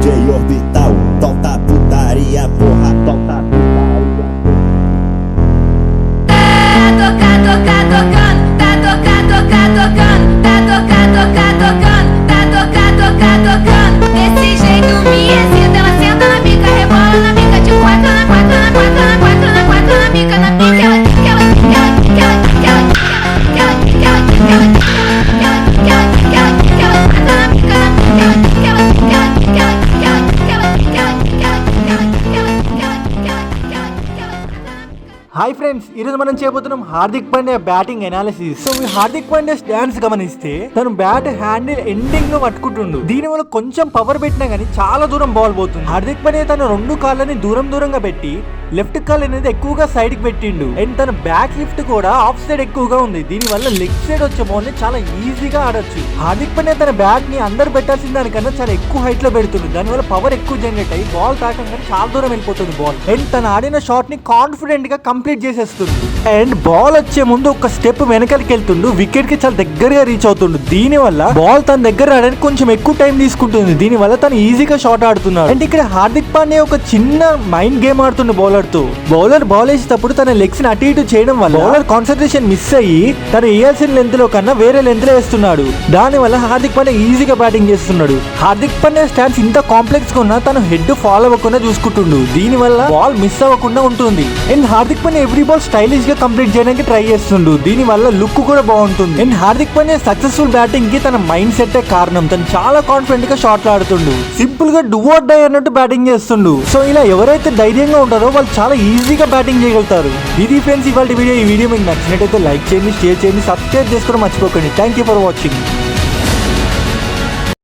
DJ Orbital, solta putaria, porra, solta putaria. Tá tocando, tá tocando, desse jeito me excita, ela senta na bica, rebola na bica, de quatro na quatro, na quatro, na quatro, na quatro, na bica, na bica, hi friends, ఈరోజు మనం చేయబోతున్నాం Hardik Pandya batting analysis. So మీ Hardik Pandya stance గమనిస్తే తను bat handle ending లో పట్టుకుంటుండు. దీని వల్ల కొంచెం పవర్ పెట్టినా గానీ చాలా దూరం బాల్ పోతుంది. హార్దిక్ పాండ్యా తన రెండు కాళ్ళని దూరంగా పెట్టి లెఫ్ట్ కాల్ అనేది ఎక్కువగా సైడ్ కి పెట్టిండు. అండ్ తన బ్యాక్ లిఫ్ట్ కూడా ఆఫ్ సైడ్ ఎక్కువగా ఉంది. దీని వల్ల లెగ్ సైడ్ వచ్చే బాల్ ని చాలా ఈజీగా ఆడొచ్చు. హార్దిక్ పాండ్యా తన బ్యాట్ ని అందరు పెట్టాల్సిన దానికన్నా చాలా ఎక్కువ హైట్ లో పెడుతుంది. దాని వల్ల పవర్ ఎక్కువ జనరేట్ అయ్యి బాల్ తాకంగానే చాలా దూరం వెళ్ళిపోతుంది బాల్. అండ్ తను ఆడిన షాట్ ని కాన్ఫిడెంట్ గా కంప్లీట్ చేసేస్తుంది. అండ్ బాల్ వచ్చే ముందు ఒక స్టెప్ వెనకాలకి వెళ్తుండు, వికెట్ కి చాలా దగ్గరగా రీచ్ అవుతుండు. దీని వల్ల బాల్ తన దగ్గర రావడానికి కొంచెం ఎక్కువ టైం తీసుకుంటుంది. దీని వల్ల తను ఈజీగా షాట్ ఆడుతున్నాడు. అండ్ ఇక్కడ హార్దిక్ పాండ్యా ఒక చిన్న మైండ్ గేమ్ ఆడుతుండు బౌలర్ తో. బౌలర్ బాల్ వేసేటప్పుడు తన లెగ్స్ ని అటు ఇటు చేయడం వల్ల బౌలర్ కాన్సన్ట్రేషన్ మిస్ అయ్యి తను వేయాల్సిన లెంత్ లో కన్నా వేరే లెంత్ లో వేస్తున్నాడు. దాని వల్ల హార్దిక్ పాండ్యా ఈజీగా బ్యాటింగ్ చేస్తున్నాడు. హార్దిక్ పాండ్యా స్టాన్స్ ఇంత కాంప్లెక్స్ గా ఉన్నా తను హెడ్ ఫాలో అవ్వకుండా చూసుకుంటుండు. దీని వల్ల బాల్ మిస్ అవ్వకుండా ఉంటుంది. And Hardik Pandya every ball stylish గా కంప్లీట్ చేయడానికి ట్రై చేస్తుండు. దీని వల్ల లుక్ కూడా బాగుంటుంది. And Hardik Pandya successful batting కి తన మైండ్ సెట్ కారణం. తను చాలా కాన్ఫిడెంట్ గా షాట్లు ఆడుతుండు. సింపుల్ గా డూ ఆర్ డై అన్నట్టు బ్యాటింగ్ చేస్తుండు. సో ఇలా ఎవరైతే ధైర్యంగా ఉంటారో వాళ్ళు చాలా ఈజీగా బ్యాటింగ్ చేయగలుగుతారు. ఇది ఫ్రెండ్స్ ఇవాళ వీడియో. ఈ వీడియో మీకు నచ్చినట్టయితే లైక్ చేయండి, షేర్ చేయండి, సబ్స్క్రైబ్ చేసుకోవడం మర్చిపోకండి. Thank you for watching.